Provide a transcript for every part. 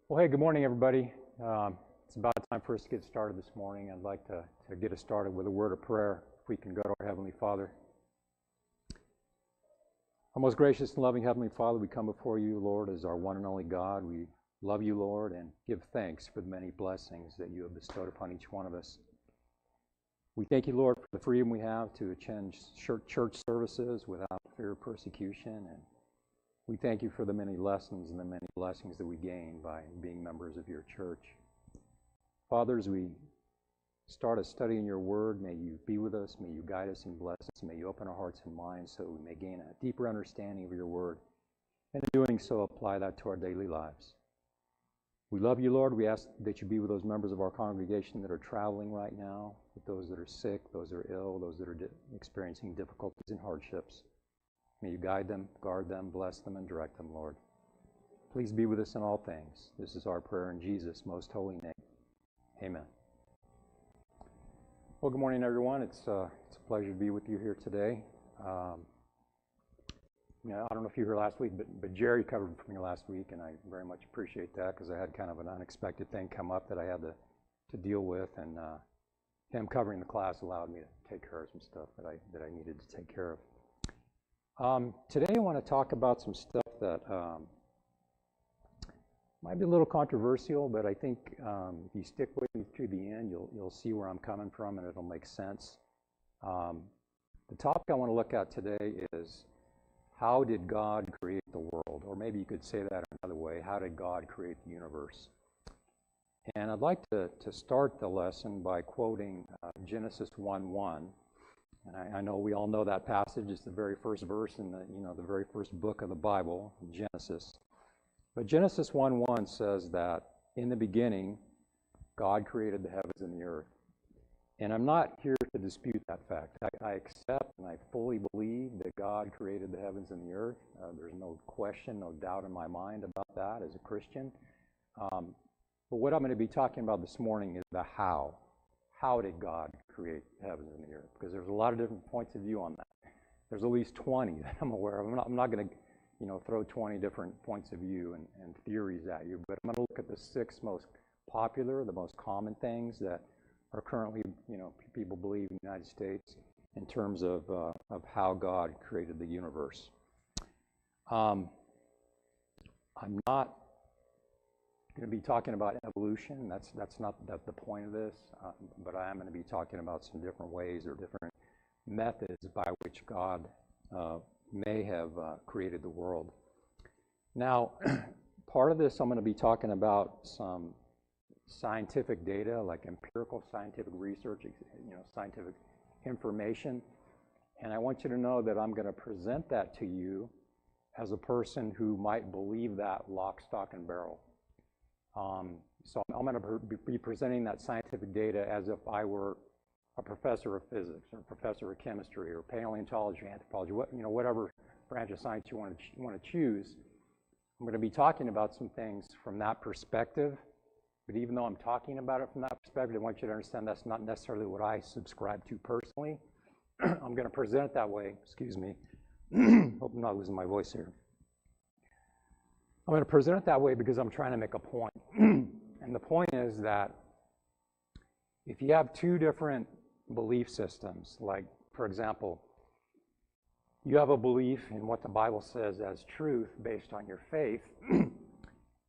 Well, hey, good morning, everybody. It's about time for us to get started this morning. I'd like to get us started with a word of prayer. If we can go to our Heavenly Father. Our most gracious and loving Heavenly Father, we come before you, Lord, as our one and only God. We love you, Lord, and give thanks for the many blessings that you have bestowed upon each one of us. We thank you, Lord, for the freedom we have to attend church services without fear of persecution, and we thank you for the many lessons and the many blessings that we gain by being members of your church. Father, as we start a study in your word, may you be with us, may you guide us and bless us, may you open our hearts and minds so we may gain a deeper understanding of your word, and in doing so, apply that to our daily lives. We love you, Lord. We ask that you be with those members of our congregation that are traveling right now, with those that are sick, those that are ill, those that are experiencing difficulties and hardships. May you guide them, guard them, bless them, and direct them, Lord. Please be with us in all things. This is our prayer in Jesus' most holy name. Amen. Well, good morning, everyone. It's a pleasure to be with you here today. I don't know if you were here last week, but Jerry covered for me last week, and I very much appreciate that because I had kind of an unexpected thing come up that I had to deal with, and him covering the class allowed me to take care of some stuff that I needed to take care of. Today I want to talk about some stuff that might be a little controversial, but I think if you stick with me to the end, you'll see where I'm coming from and it'll make sense. The topic I want to look at today is, how did God create the world? Or maybe you could say that another way, how did God create the universe? And I'd like to start the lesson by quoting Genesis 1:1. And I know we all know that passage. It's the very first verse in the very first book of the Bible, Genesis. But Genesis 1:1 says that in the beginning, God created the heavens and the earth. And I'm not here to dispute that fact. I accept and I fully believe that God created the heavens and the earth. There's no question, no doubt in my mind about that as a Christian. But what I'm going to be talking about this morning is the how. How did God create the heavens and the earth? Because there's a lot of different points of view on that. There's at least 20 that I'm aware of. I'm not going to throw 20 different points of view and theories at you, but I'm going to look at the 6 most popular, the most common things that are currently, people believe in the United States in terms of how God created the universe. I'm not going to be talking about evolution. That's not the point of this, but I am going to be talking about some different ways or different methods by which God may have created the world. Now, part of this I'm going to be talking about some scientific data, like empirical scientific research, scientific information, and I want you to know that I'm going to present that to you as a person who might believe that lock, stock, and barrel. So I'm going to be presenting that scientific data as if I were a professor of physics or a professor of chemistry or paleontology, anthropology, whatever branch of science you want to choose. I'm going to be talking about some things from that perspective, but even though I'm talking about it from that perspective, I want you to understand that's not necessarily what I subscribe to personally. I'm going to present it that way. Excuse me. Hope I'm not losing my voice here. I'm going to present it that way because I'm trying to make a point. And the point is that if you have 2 different belief systems, like, for example, you have a belief in what the Bible says as truth based on your faith, and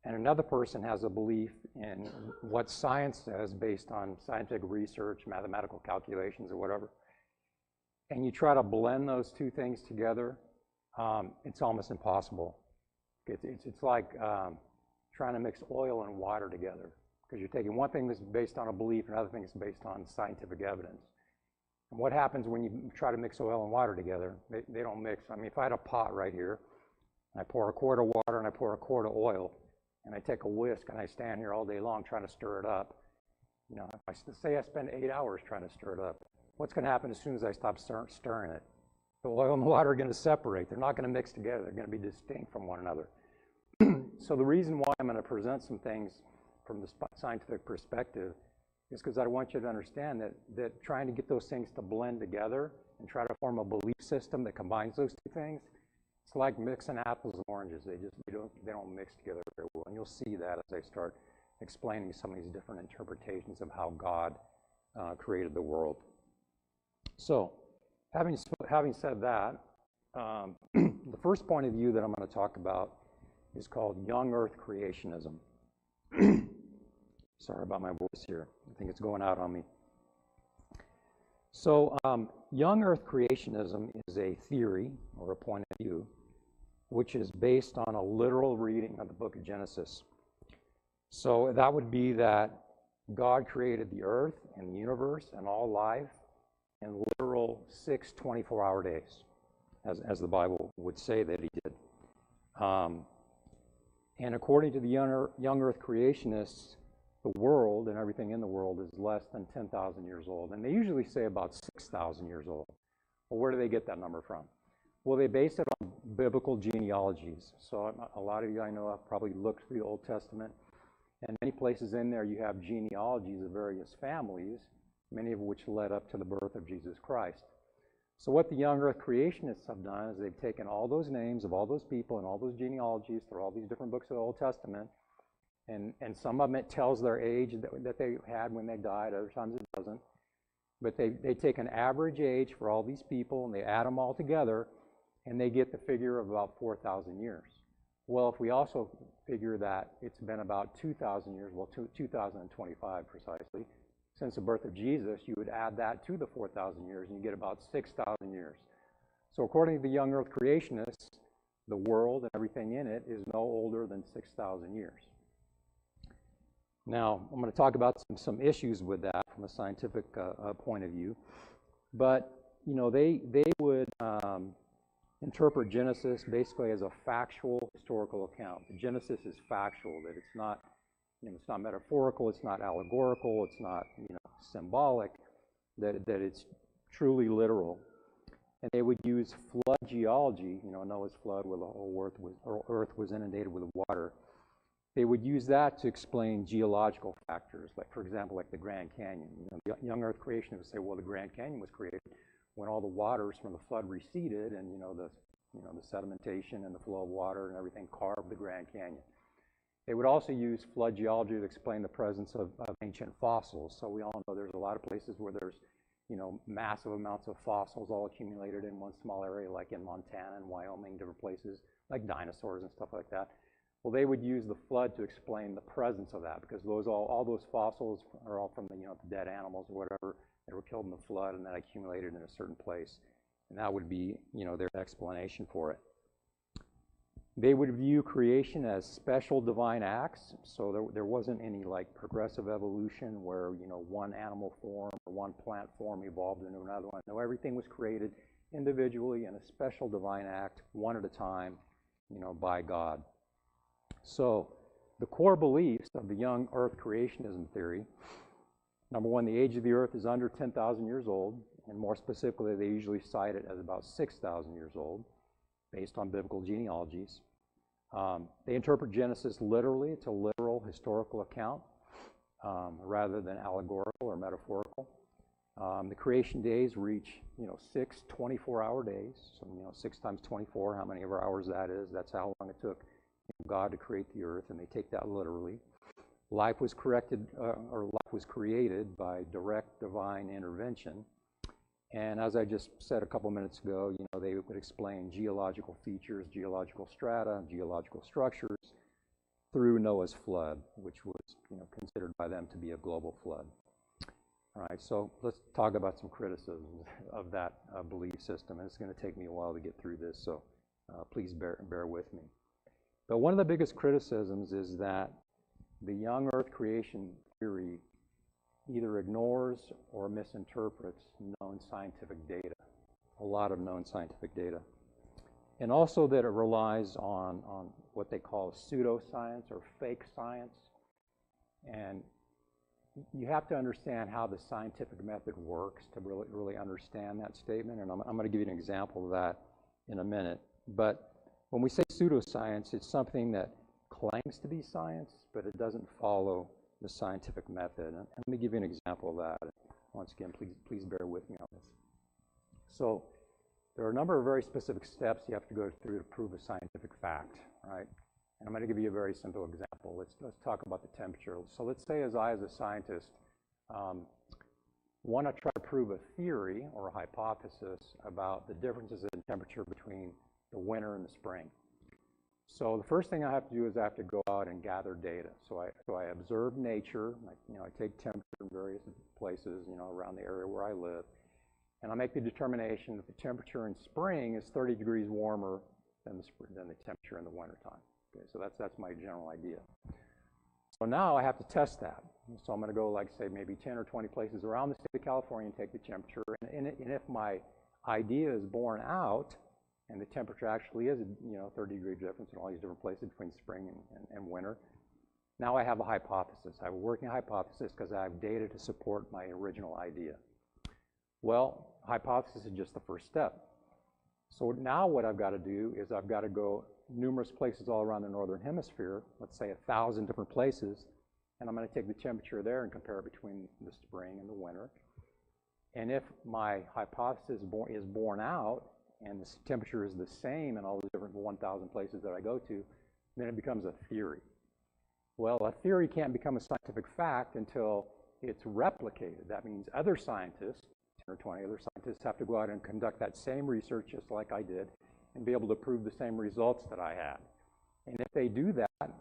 another person has a belief in what science says based on scientific research, mathematical calculations, or whatever, and you try to blend those 2 things together, it's almost impossible. It's like trying to mix oil and water together, because you're taking one thing that's based on a belief and another thing that's based on scientific evidence. And what happens when you try to mix oil and water together? They don't mix. I mean, if I had a pot right here, and I pour a quart of water and I pour a quart of oil, and I take a whisk and I stand here all day long trying to stir it up, if I say I spend 8 hours trying to stir it up, what's going to happen as soon as I stop stirring it? The oil and the water are going to separate. They're not going to mix together. They're going to be distinct from one another. So the reason why I'm going to present some things from the scientific perspective is because I want you to understand that trying to get those things to blend together and try to form a belief system that combines those 2 things, It's like mixing apples and oranges. They don't mix together very well. And you'll see that as I start explaining some of these different interpretations of how God created the world. So, having said that, the first point of view that I'm going to talk about is called young earth creationism. Sorry about my voice here. I think it's going out on me. So, young earth creationism is a theory or a point of view which is based on a literal reading of the book of Genesis. So that would be that God created the earth and the universe and all life in literal 6 24-hour days, as the Bible would say that he did. And according to the young earth creationists, the world and everything in the world is less than 10,000 years old. And they usually say about 6,000 years old. Well, where do they get that number from? Well, they base it on biblical genealogies. So a lot of you I know have probably looked through the Old Testament, and many places in there you have genealogies of various families, many of which led up to the birth of Jesus Christ. So what the young earth creationists have done is they've taken all those names of all those people and all those genealogies through all these different books of the Old Testament, and some of them it tells their age that they had when they died, other times it doesn't. But they take an average age for all these people and they add them all together, and they get the figure of about 4,000 years. Well, if we also figure that it's been about 2,000 years, well, 2025 precisely, since the birth of Jesus, you would add that to the 4,000 years, and you get about 6,000 years. So according to the young earth creationists, the world and everything in it is no older than 6,000 years. Now, I'm going to talk about some issues with that from a scientific point of view. But, you know, they would interpret Genesis basically as a factual historical account. Genesis is factual, that it's not, you know, it's not metaphorical, it's not allegorical, it's not, you know, symbolic, that it's truly literal. And they would use flood geology, you know, Noah's flood where the whole earth was inundated with water. They would use that to explain geological factors, like, for example, like the Grand Canyon. You know, the young earth creationists would say, well, the Grand Canyon was created when all the waters from the flood receded, and the sedimentation and the flow of water and everything carved the Grand Canyon. They would also use flood geology to explain the presence of ancient fossils. So we all know there's a lot of places where there's, you know, massive amounts of fossils all accumulated in one small area, like in Montana and Wyoming, different places, like dinosaurs and stuff like that. Well, they would use the flood to explain the presence of that, because all those fossils are all from the, you know, the dead animals or whatever that were killed in the flood and then accumulated in a certain place. And that would be, you know, their explanation for it. They would view creation as special divine acts, so there wasn't any like progressive evolution where, you know, one animal form or one plant form evolved into another one. No, everything was created individually in a special divine act, one at a time, you know, by God. So the core beliefs of the young earth creationism theory: number one, the age of the earth is under 10,000 years old, and more specifically, they usually cite it as about 6,000 years old, based on biblical genealogies. They interpret Genesis literally. It's a literal historical account rather than allegorical or metaphorical. The creation days reach, you know, 6 24-hour days. So, you know, 6 times 24, how many hours that is, that's how long it took God to create the earth, and they take that literally. Life was created by direct divine intervention. And as I just said a couple minutes ago, you know, they would explain geological features, geological strata, geological structures through Noah's flood, which was, you know, considered by them to be a global flood. All right, so let's talk about some criticisms of that belief system. And it's going to take me a while to get through this, so please bear with me. But one of the biggest criticisms is that the young earth creation theory either ignores or misinterprets known scientific data, a lot of known scientific data. And also that it relies on what they call pseudoscience or fake science. And you have to understand how the scientific method works to really understand that statement. And I'm going to give you an example of that in a minute. But when we say pseudoscience, it's something that claims to be science, but it doesn't follow the scientific method. And let me give you an example of that. Once again, please bear with me on this. So there are a number of very specific steps you have to go through to prove a scientific fact, right? And I'm going to give you a very simple example. Let's talk about the temperature. So let's say as a scientist, want to try to prove a theory or a hypothesis about the differences in temperature between the winter and the spring. So the first thing I have to do is I have to go out and gather data. So I observe nature. I take temperature in various places, around the area where I live, and I make the determination that the temperature in spring is 30 degrees warmer than the temperature in the wintertime. Okay, so that's my general idea. So now I have to test that. So I'm going to go, like, say, maybe 10 or 20 places around the state of California and take the temperature. And if my idea is borne out, and the temperature actually is, 30-degree difference in all these different places between spring and winter, now I have a hypothesis. I have a working hypothesis because I have data to support my original idea. Well, hypothesis is just the first step. So now what I've got to do is I've got to go numerous places all around the northern hemisphere, let's say 1,000 different places, and I'm going to take the temperature there and compare it between the spring and the winter. And if my hypothesis is borne out and the temperature is the same in all the different 1,000 places that I go to, then it becomes a theory. Well, a theory can't become a scientific fact until it's replicated. That means other scientists, 10 or 20 other scientists, have to go out and conduct that same research just like I did and be able to prove the same results that I had. And if they do that,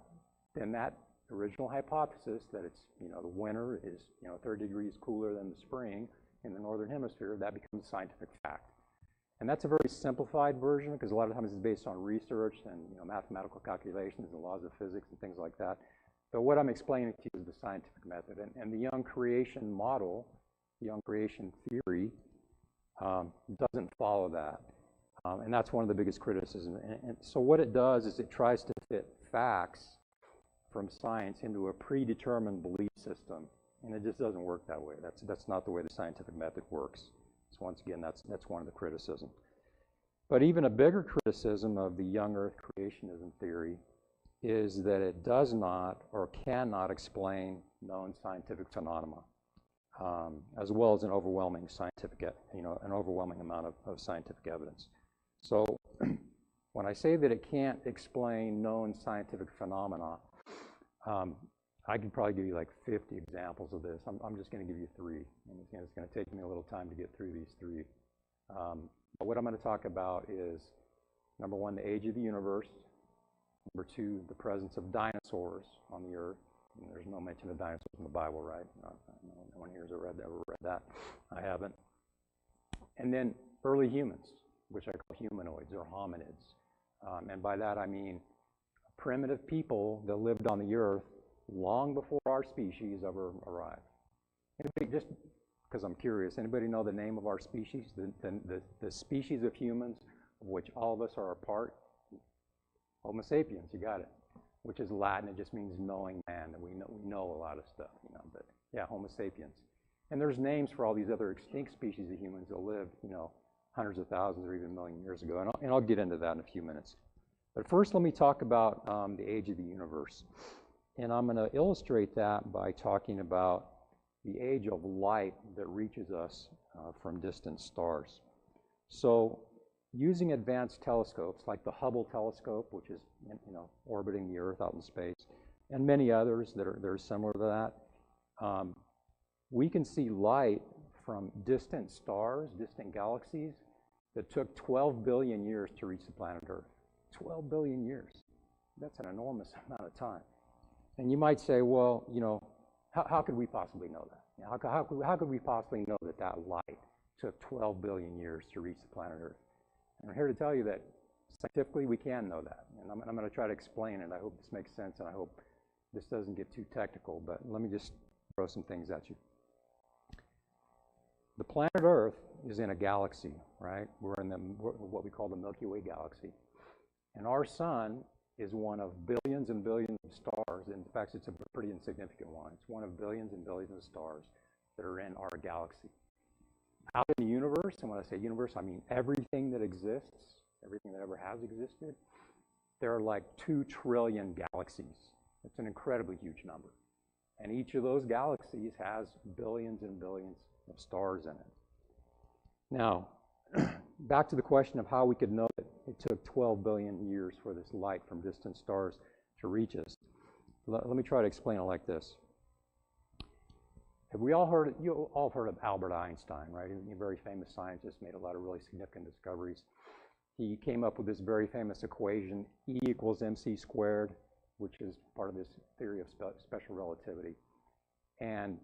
then that original hypothesis that it's, the winter is, 30 degrees cooler than the spring in the northern hemisphere, that becomes a scientific fact. And that's a very simplified version because a lot of times it's based on research and mathematical calculations and laws of physics and things like that. But what I'm explaining to you is the scientific method. And the young creation model, the young creation theory, doesn't follow that. And that's one of the biggest criticisms. And so what it does is it tries to fit facts from science into a predetermined belief system. And it just doesn't work that way. That's not the way the scientific method works. So once again, that's one of the criticisms. But even a bigger criticism of the young Earth creationism theory is that it does not or cannot explain known scientific phenomena, as well as an overwhelming scientific, an overwhelming amount of scientific evidence. So when I say that it can't explain known scientific phenomena, I could probably give you like 50 examples of this. I'm just going to give you 3. And it's going to take me a little time to get through these 3. But what I'm going to talk about is, number 1, the age of the universe. Number 2, the presence of dinosaurs on the Earth. And there's no mention of dinosaurs in the Bible, right? No one here has ever read that. I haven't. And then early humans, which I call humanoids or hominids. And by that I mean primitive people that lived on the Earth long before our species ever arrived. Anybody, just because I'm curious, anybody know the name of our species, the species of humans of which all of us are a part? Homo sapiens, you got it, which is Latin. It just means knowing man, and we know a lot of stuff, but yeah, Homo sapiens. And there's names for all these other extinct species of humans that lived, hundreds of thousands or even a million years ago, and I'll get into that in a few minutes. But first, let me talk about the age of the universe. And I'm going to illustrate that by talking about the age of light that reaches us from distant stars. So using advanced telescopes like the Hubble telescope, which is orbiting the Earth out in space, and many others that are similar to that, we can see light from distant stars, distant galaxies, that took 12 billion years to reach the planet Earth. 12 billion years. That's an enormous amount of time. And you might say, well, how could we possibly know that? How could we possibly know that light took 12 billion years to reach the planet Earth? And I'm here to tell you that scientifically we can know that. And I'm going to try to explain it. I hope this makes sense, and I hope this doesn't get too technical, but let me just throw some things at you. The planet Earth is in a galaxy, right? We're in what we call the Milky Way galaxy. And our sun is one of billions and billions of stars. In fact, it's a pretty insignificant one. It's one of billions and billions of stars that are in our galaxy. Out in the universe, and when I say universe, I mean everything that exists, everything that ever has existed, there are like 2 trillion galaxies. It's an incredibly huge number. And each of those galaxies has billions and billions of stars in it. Now, back to the question of how we could know that it took 12 billion years for this light from distant stars to reach us. Let me try to explain it like this. Have we all heard, you all heard of Albert Einstein, right? He's a very famous scientist, made a lot of really significant discoveries. He came up with this very famous equation, E equals mc squared, which is part of this theory of special relativity. And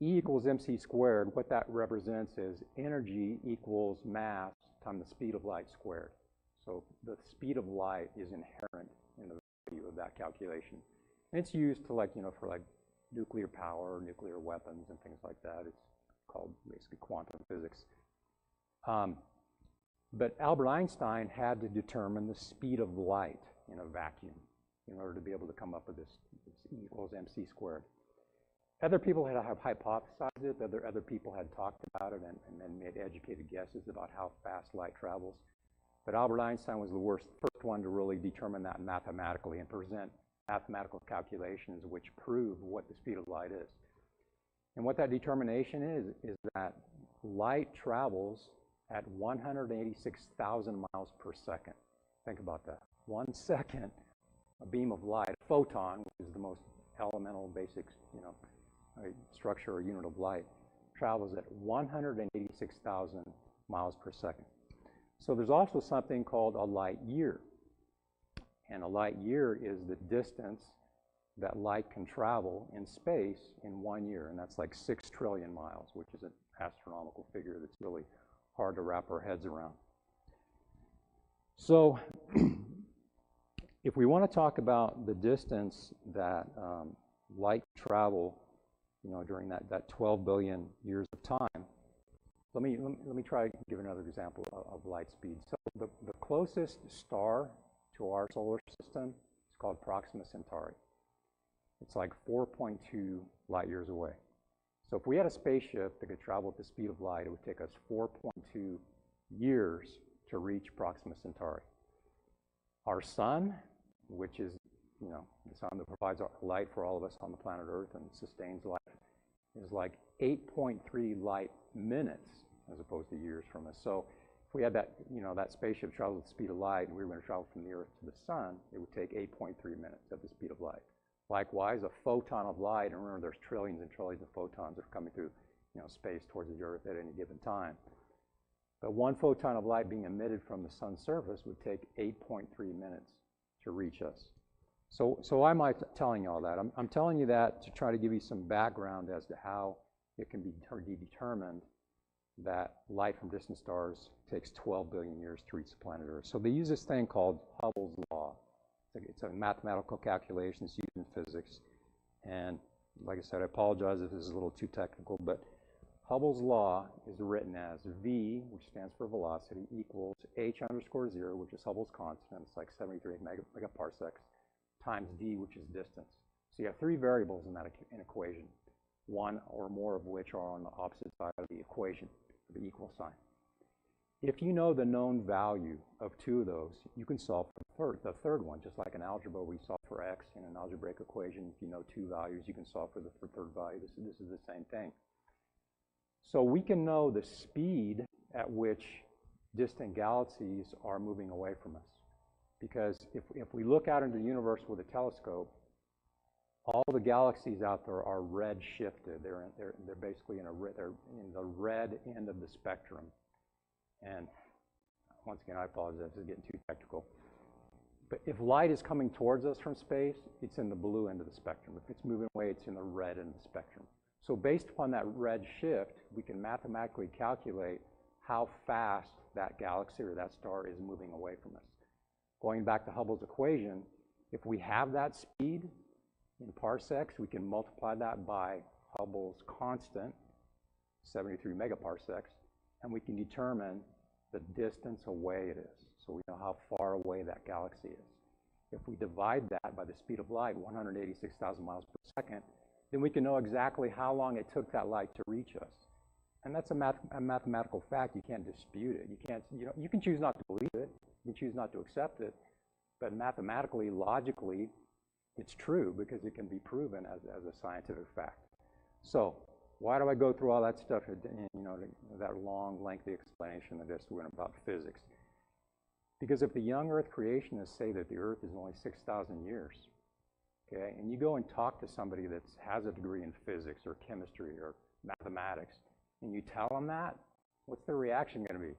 E equals mc squared, what that represents is energy equals mass times the speed of light squared. So the speed of light is inherent in the value of that calculation. And it's used to for nuclear power, nuclear weapons, and things like that. It's called basically quantum physics. But Albert Einstein had to determine the speed of light in a vacuum in order to be able to come up with this E equals mc squared. Other people have hypothesized it, other people had talked about it and then made educated guesses about how fast light travels. But Albert Einstein was the first one to really determine that mathematically and present mathematical calculations which prove what the speed of light is. And what that determination is that light travels at 186,000 miles per second. Think about that. 1 second, a beam of light, a photon, which is the most elemental, basic, structure or unit of light, travels at 186,000 miles per second. So there's also something called a light year. And a light year is the distance that light can travel in space in 1 year. And that's like 6 trillion miles, which is an astronomical figure that's really hard to wrap our heads around. So if we want to talk about the distance that light travel, during that 12 billion years of time, let me try to give another example of light speed. So the closest star to our solar system is called Proxima Centauri. It's like 4.2 light years away. So if we had a spaceship that could travel at the speed of light, it would take us 4.2 years to reach Proxima Centauri. Our sun, which is the sun that provides light for all of us on the planet Earth and sustains life, is like 8.3 light minutes as opposed to years from us. So if we had that, that spaceship travel at the speed of light and we were going to travel from the Earth to the sun, it would take 8.3 minutes at the speed of light. Likewise, a photon of light, and remember there's trillions and trillions of photons that are coming through space towards the Earth at any given time. But one photon of light being emitted from the sun's surface would take 8.3 minutes to reach us. So why am I telling you all that? I'm telling you that to try to give you some background as to how it can be determined that light from distant stars takes 12 billion years to reach the planet Earth. So they use this thing called Hubble's law. It's a mathematical calculation that's used in physics. And like I said, I apologize if this is a little too technical, but Hubble's law is written as V, which stands for velocity, equals h underscore 0, which is Hubble's constant. It's like 73 megaparsecs, times d, which is distance. So you have 3 variables in that equation, one or more of which are on the opposite side of the equation, the equal sign. If you know the known value of 2 of those, you can solve for the third one, just like in algebra we solve for x in an algebraic equation. If you know 2 values, you can solve for the third value. This is the same thing. So we can know the speed at which distant galaxies are moving away from us. Because if we look out into the universe with a telescope, all the galaxies out there are red shifted. They're basically they're in the red end of the spectrum. And once again, I apologize, this is getting too technical. But if light is coming towards us from space, it's in the blue end of the spectrum. If it's moving away, it's in the red end of the spectrum. So based upon that red shift, we can mathematically calculate how fast that galaxy or that star is moving away from us. Going back to Hubble's equation, if we have that speed in parsecs, we can multiply that by Hubble's constant, 73 megaparsecs, and we can determine the distance away it is. So we know how far away that galaxy is. If we divide that by the speed of light, 186,000 miles per second, then we can know exactly how long it took that light to reach us. And that's a mathematical fact. You can't dispute it. You can choose not to believe it. You can choose not to accept it. But mathematically, logically, it's true because it can be proven as a scientific fact. So Why do I go through all that stuff, that long, lengthy explanation that just went about physics? Because if the young Earth creationists say that the Earth is only 6,000 years, okay, and you go and talk to somebody that has a degree in physics or chemistry or mathematics, and you tell them that, what's their reaction going to be?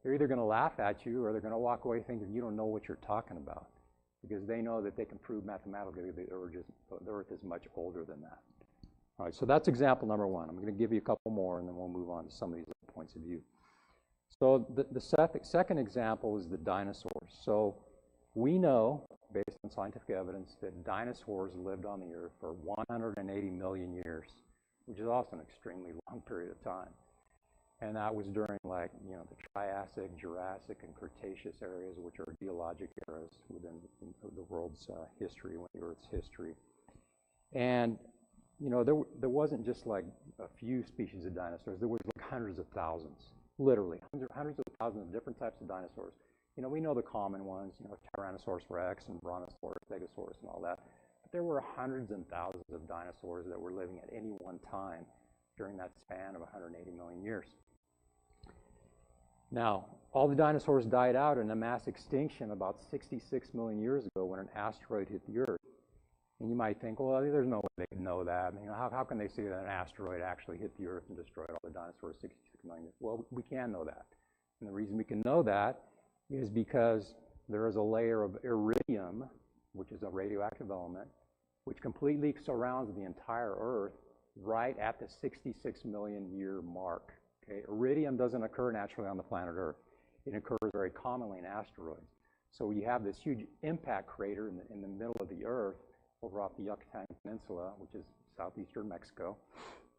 They're either going to laugh at you or they're going to walk away thinking you don't know what you're talking about, because they know that they can prove mathematically that the Earth is much older than that. All right, so that's example number one. I'm going to give you a couple more, and then we'll move on to some of these other points of view. So the second example is the dinosaurs. So we know, based on scientific evidence, that dinosaurs lived on the Earth for 180 million years, which is also an extremely long period of time. And that was during, like, the Triassic, Jurassic, and Cretaceous areas, which are geologic eras within the world's history, the Earth's history. And there wasn't just like a few species of dinosaurs. There was like hundreds of thousands, literally hundreds of thousands of different types of dinosaurs. We know the common ones, Tyrannosaurus rex and Brontosaurus, Stegosaurus, and all that. But there were hundreds and thousands of dinosaurs that were living at any one time during that span of 180 million years. Now, all the dinosaurs died out in a mass extinction about 66 million years ago when an asteroid hit the Earth. And you might think, well, there's no way they can know that. How can they see that an asteroid actually hit the Earth and destroyed all the dinosaurs 66 million years? Well, we can know that. And the reason we can know that is because there is a layer of iridium, which is a radioactive element, which completely surrounds the entire Earth right at the 66 million year mark. Okay? Iridium doesn't occur naturally on the planet Earth. It occurs very commonly in asteroids. So you have this huge impact crater in the middle of the Earth, over off the Yucatan Peninsula, which is southeastern Mexico.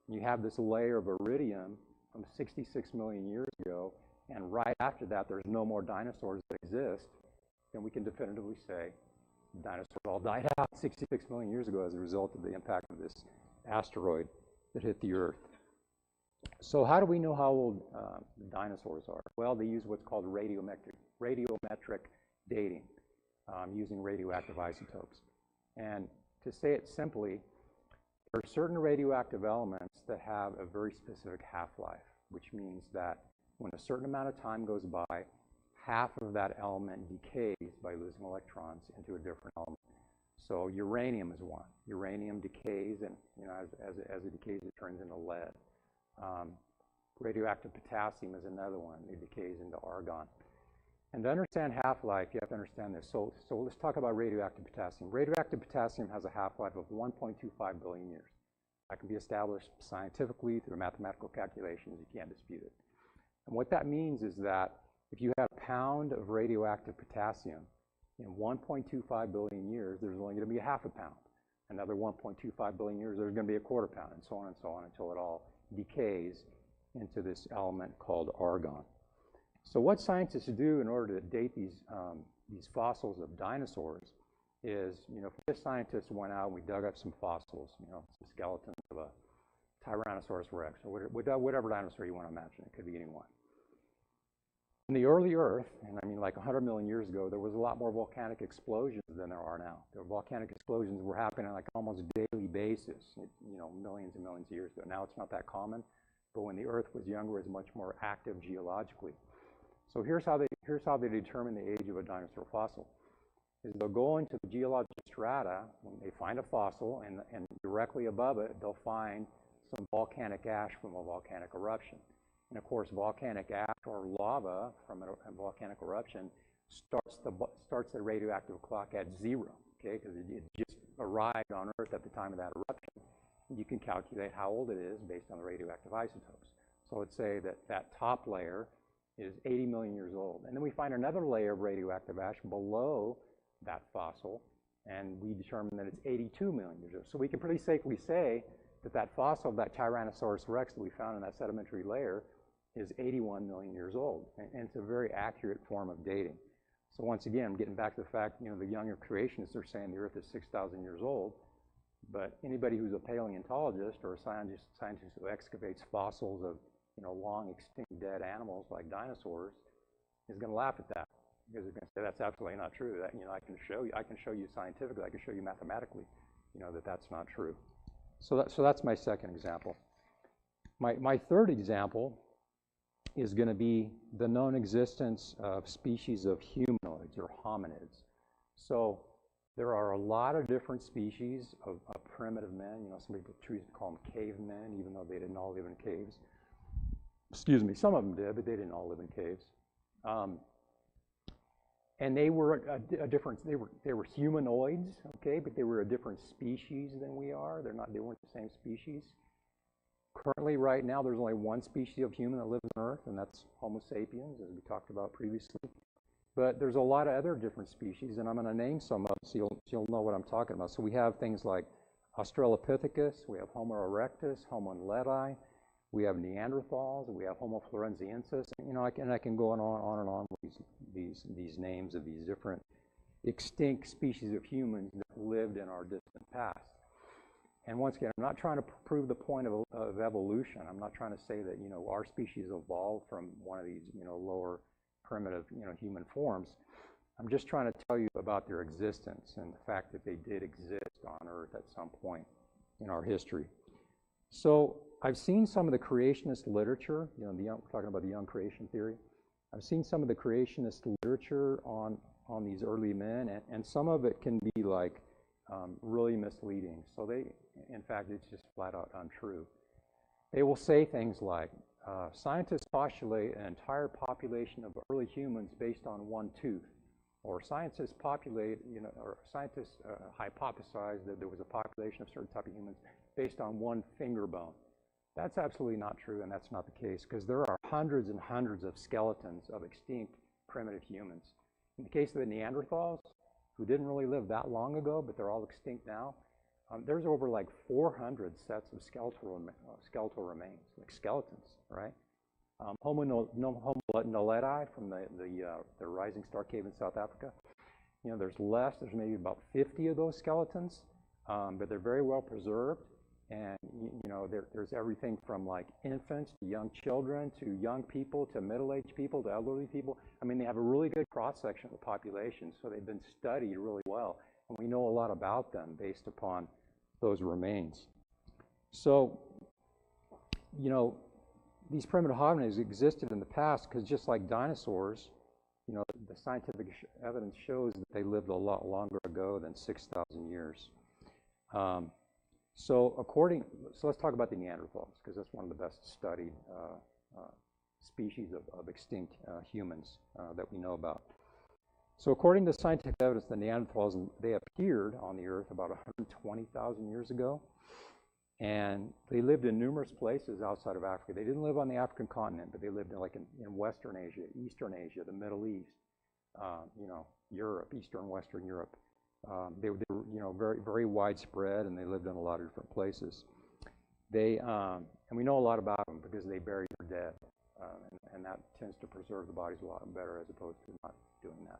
You have this layer of iridium from 66 million years ago, and right after that, there's no more dinosaurs that exist. Then we can definitively say dinosaurs all died out 66 million years ago as a result of the impact of this asteroid that hit the Earth. So how do we know how old dinosaurs are? Well, they use what's called radiometric dating, using radioactive isotopes. And to say it simply, there are certain radioactive elements that have a very specific half-life, which means that when a certain amount of time goes by, half of that element decays by losing electrons into a different element. So uranium is one. Uranium decays, and as it decays, it turns into lead. Radioactive potassium is another one. It decays into argon. And to understand half-life, you have to understand this. So let's talk about radioactive potassium. Radioactive potassium has a half-life of 1.25 billion years. That can be established scientifically through mathematical calculations. You can't dispute it. And what that means is that if you have a pound of radioactive potassium, in 1.25 billion years, there's only going to be a half a pound. Another 1.25 billion years, there's going to be a quarter pound, and so on until it all decays into this element called argon. So what scientists do in order to date these fossils of dinosaurs is, this scientist went out and we dug up some fossils, some skeletons of a Tyrannosaurus rex, or whatever dinosaur you want to imagine. It could be anyone. In the early Earth, and like 100 million years ago, there was a lot more volcanic explosions than there are now. The volcanic explosions were happening on like almost a daily basis, millions and millions of years ago. Now it's not that common, but when the Earth was younger, it was much more active geologically. So here's how they determine the age of a dinosaur fossil. Is they'll go into the geologic strata when they find a fossil, and directly above it, they'll find some volcanic ash from a volcanic eruption. And of course, volcanic ash or lava from a volcanic eruption starts the radioactive clock at 0, okay? Because it just arrived on Earth at the time of that eruption. You can calculate how old it is based on the radioactive isotopes. So let's say that top layer is 80 million years old. And then we find another layer of radioactive ash below that fossil, and we determine that it's 82 million years old. So we can pretty safely say that fossil, that Tyrannosaurus rex that we found in that sedimentary layer, is 81 million years old. And it's a very accurate form of dating. So once again, getting back to the fact, the younger creationists are saying the Earth is 6,000 years old, but anybody who's a paleontologist or a scientist who excavates fossils of long extinct dead animals like dinosaurs is going to laugh at that, because they're going to say that's absolutely not true. That I can show you scientifically, I can show you mathematically, that that's not true. So that's my second example. My third example is going to be the known existence of species of humanoids or hominids. So there are a lot of different species of primitive men. You know, some people choose to call them cavemen, even though they didn't all live in caves. Excuse me, some of them did, but they didn't all live in caves. And they were a different. They were humanoids, okay, but they were a different species than we are. They weren't the same species. Currently, right now, there's only one species of human that lives on Earth, and that's Homo sapiens, as we talked about previously. But there's a lot of other different species, and I'm going to name some of them so you'll know what I'm talking about. So we have things like Australopithecus, we have Homo erectus, Homo naledi, we have Neanderthals, we have Homo florenziensis. You know, I can go on and on with these names of these different extinct species of humans that lived in our distant past. And once again, I'm not trying to prove the point of evolution. I'm not trying to say that, you know, our species evolved from one of these, you know, lower primitive, you know, human forms. I'm just trying to tell you about their existence and the fact that they did exist on Earth at some point in our history. So I've seen some of the creationist literature, you know, we're talking about the young creation theory. I've seen some of the creationist literature on these early men, and some of it can be like really misleading. So in fact, it's just flat out untrue. They will say things like, scientists postulate an entire population of early humans based on one tooth, or scientists hypothesize that there was a population of certain type of humans based on one finger bone. That's absolutely not true, and that's not the case, because there are hundreds and hundreds of skeletons of extinct primitive humans. In the case of the Neanderthals, who didn't really live that long ago, but they're all extinct now, there's over like 400 sets of skeletal remains, like skeletons, right? Homo naledi from the Rising Star Cave in South Africa, you know, there's maybe about 50 of those skeletons, but they're very well preserved. And, you know, there's everything from like infants to young children to young people to middle-aged people to elderly people. I mean, they have a really good cross-section of the population, so they've been studied really well. And we know a lot about them based upon those remains. So, you know, these primitive hominids existed in the past because just like dinosaurs, you know, the scientific evidence shows that they lived a lot longer ago than 6,000 years. So let's talk about the Neanderthals, because that's one of the best studied species of extinct humans that we know about. So according to scientific evidence, the Neanderthals, they appeared on the Earth about 120,000 years ago, and they lived in numerous places outside of Africa. They didn't live on the African continent, but they lived in Western Asia, Eastern Asia, the Middle East, you know, Europe, Eastern Western Europe. They were, you know, very, very widespread, and they lived in a lot of different places. And we know a lot about them because they buried their dead, and that tends to preserve the bodies a lot better as opposed to not doing that.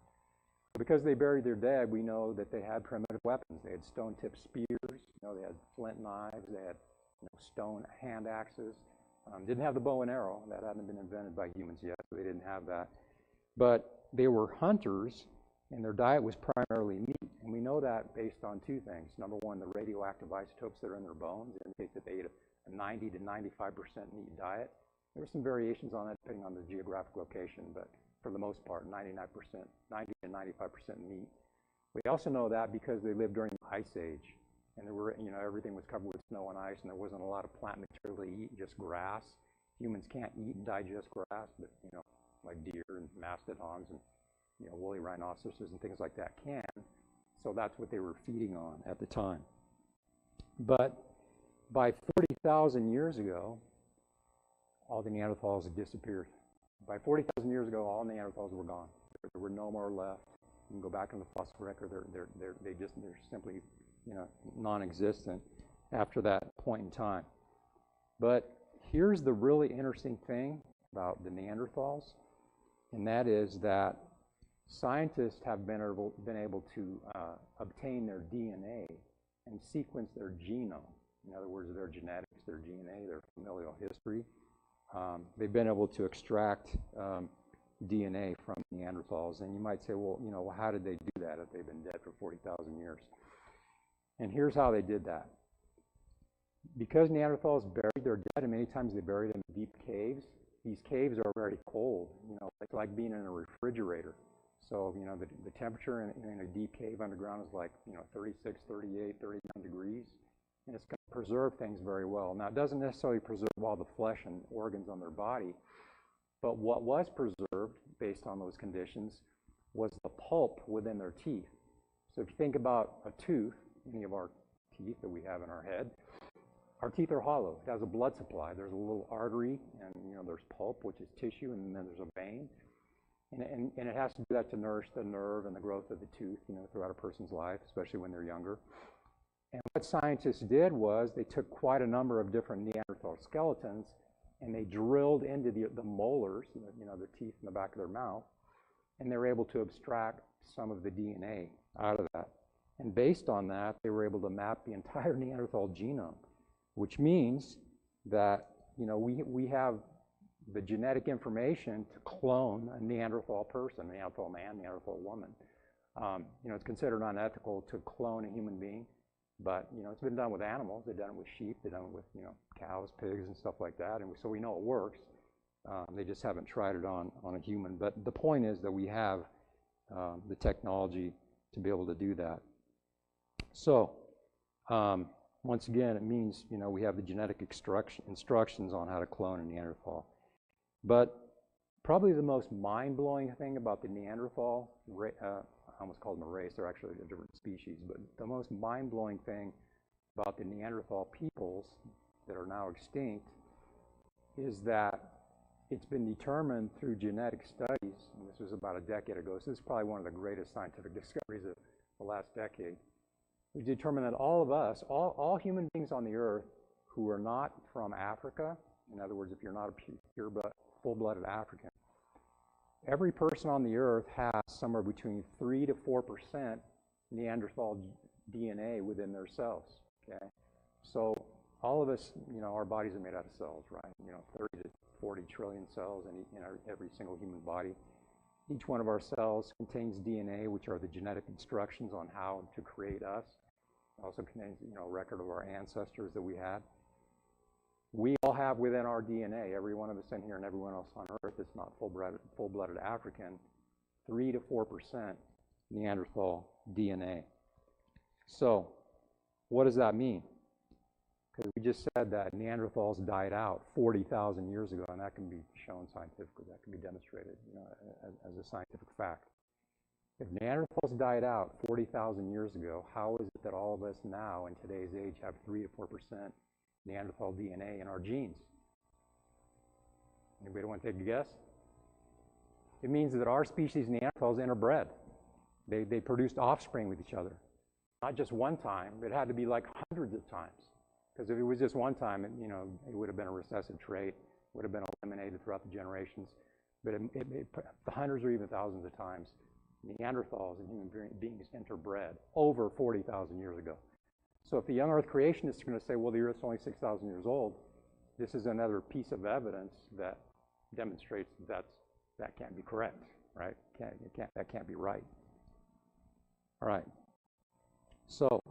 Because they buried their dead, we know that they had primitive weapons. They had stone-tipped spears, you know, they had flint knives, they had, you know, stone hand axes. Didn't have the bow and arrow. That hadn't been invented by humans yet, so they didn't have that. But they were hunters, and their diet was primarily meat. And we know that based on two things. Number one, the radioactive isotopes that are in their bones indicate that they ate a 90 to 95% meat diet. There were some variations on that depending on the geographic location, but for the most part, 90 to 95% meat. We also know that because they lived during the Ice Age, and there were, you know, everything was covered with snow and ice, and there wasn't a lot of plant material to eat, just grass. Humans can't eat and digest grass, but, you know, like deer and mastodons and, you know, woolly rhinoceroses and things like that can. So that's what they were feeding on at the time. But by 40,000 years ago, all the Neanderthals had disappeared. By 40,000 years ago, all Neanderthals were gone. There were no more left. You can go back in the fossil record; they're simply, you know, non-existent after that point in time. But here's the really interesting thing about the Neanderthals, and that is that scientists have been able to obtain their DNA and sequence their genome. In other words, their genetics, their DNA, their familial history. They've been able to extract DNA from Neanderthals. And you might say, well, you know, how did they do that if they've been dead for 40,000 years? And here's how they did that. Because Neanderthals buried their dead, and many times they buried them in deep caves, these caves are very cold. It's like being in a refrigerator. So, the temperature in a deep cave underground is like, 36, 38, 39 degrees. And it's going to preserve things very well. Now, it doesn't necessarily preserve all the flesh and organs on their body, but what was preserved based on those conditions was the pulp within their teeth. So if you think about a tooth, any of our teeth that we have in our head, our teeth are hollow. It has a blood supply. There's a little artery, and there's pulp, which is tissue, and then there's a vein. And it has to do that to nourish the nerve and the growth of the tooth, throughout a person's life, especially when they're younger. And what scientists did was they took quite a number of different Neanderthal skeletons, and they drilled into the molars, the teeth in the back of their mouth, and they were able to abstract some of the DNA out of that. And based on that, they were able to map the entire Neanderthal genome, which means that, we have the genetic information to clone a Neanderthal person, a Neanderthal man, Neanderthal woman. It's considered unethical to clone a human being, but, it's been done with animals. They've done it with sheep. They've done it with, cows, pigs, and stuff like that. And so we know it works. They just haven't tried it on a human. But the point is that we have the technology to be able to do that. So, once again, it means, we have the genetic instructions on how to clone a Neanderthal. But probably the most mind-blowing thing about the Neanderthal, I almost called them a race, they're actually a different species, but the most mind-blowing thing about the Neanderthal peoples that are now extinct is that it's been determined through genetic studies, and this was about a decade ago, so this is probably one of the greatest scientific discoveries of the last decade. We determined that all of us, all human beings on the earth who are not from Africa, in other words, if you're not a pure full-blooded African, every person on the earth has somewhere between 3 to 4% Neanderthal DNA within their cells, okay? So all of us, our bodies are made out of cells, right? 30 to 40 trillion cells in every single human body. Each one of our cells contains DNA, which are the genetic instructions on how to create us. It also contains, a record of our ancestors that we had. We all have within our DNA, every one of us in here and everyone else on earth that's not full-blooded African, 3 to 4% Neanderthal DNA. So, what does that mean? Because we just said that Neanderthals died out 40,000 years ago, and that can be shown scientifically, that can be demonstrated, as a scientific fact. If Neanderthals died out 40,000 years ago, how is it that all of us now in today's age have 3 to 4% Neanderthal DNA in our genes? Anybody want to take a guess? It means that our species, Neanderthals, interbred. They produced offspring with each other. Not just one time, it had to be like hundreds of times. Because if it was just one time, it would have been a recessive trait, would have been eliminated throughout the generations. But the hundreds or even thousands of times, Neanderthals and human beings interbred over 40,000 years ago. So if the young Earth creationists are going to say, well, the Earth's only 6,000 years old, this is another piece of evidence that demonstrates that can't be correct, right? That can't be right. All right. So,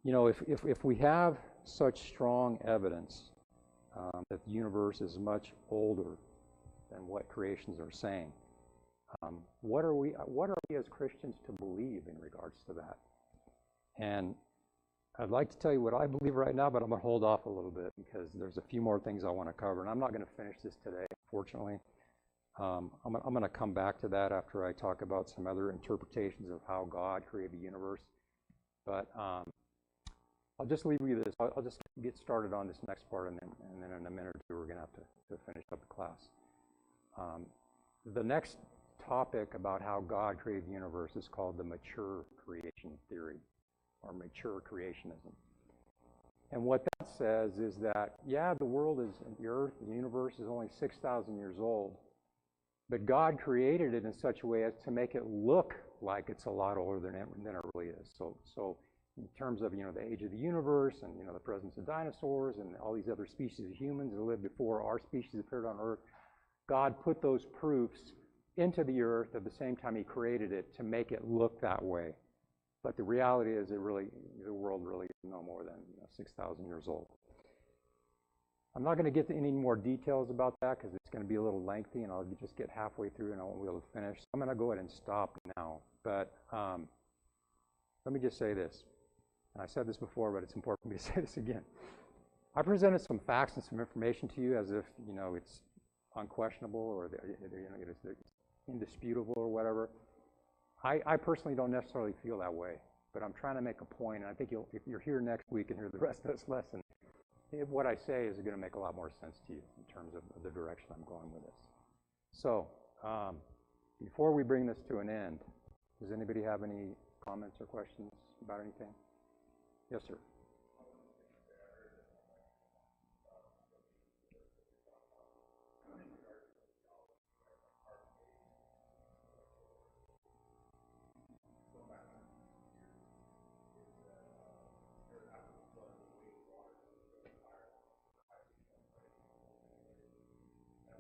if we have such strong evidence that the universe is much older than what creations are saying, what are we as Christians to believe in regards to that? And I'd like to tell you what I believe right now, but I'm going to hold off a little bit because there's a few more things I want to cover, and I'm not going to finish this today, unfortunately. I'm going to come back to that after I talk about some other interpretations of how God created the universe. But I'll just leave you this. I'll just get started on this next part, and then in a minute or two, we're going to have to finish up the class. The next topic about how God created the universe is called the mature creation theory, or mature creationism. And what that says is that, yeah, the world is, the earth, the universe is only 6,000 years old, but God created it in such a way as to make it look like it's a lot older than it really is. So in terms of, the age of the universe and, the presence of dinosaurs and all these other species of humans that lived before our species appeared on Earth, God put those proofs into the earth at the same time he created it to make it look that way. But the reality is, the world really is no more than 6,000 years old. I'm not going to get to any more details about that because it's going to be a little lengthy, and I'll just get halfway through and I won't be able to finish. So I'm going to go ahead and stop now. But let me just say this, and I said this before, but it's important for me to say this again. I presented some facts and some information to you as if it's unquestionable or it's indisputable or whatever. I personally don't necessarily feel that way, but I'm trying to make a point, and I think if you're here next week and hear the rest of this lesson, what I say is going to make a lot more sense to you in terms of the direction I'm going with this. So, before we bring this to an end, does anybody have any comments or questions about anything? Yes, sir.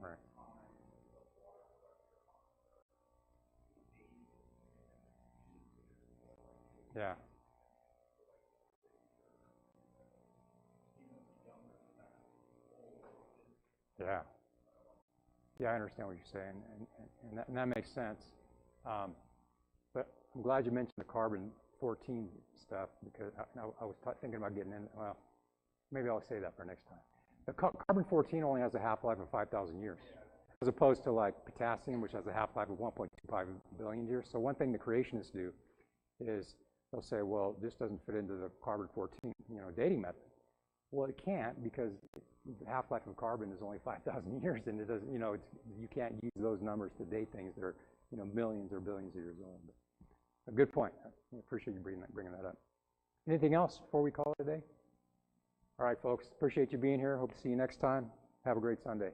Right. Yeah. Yeah. Yeah, I understand what you're saying, and that makes sense. But I'm glad you mentioned the carbon-14 stuff because I was thinking about getting in. Well, maybe I'll say that for next time. The carbon-14 only has a half-life of 5,000 years, as opposed to like potassium, which has a half-life of 1.25 billion years. So one thing the creationists do is they'll say, well, this doesn't fit into the carbon-14, dating method. Well, it can't because the half-life of carbon is only 5,000 years, and it doesn't, you can't use those numbers to date things that are, millions or billions of years old. But a good point. I appreciate you bringing that up. Anything else before we call it a day? All right, folks. Appreciate you being here. Hope to see you next time. Have a great Sunday.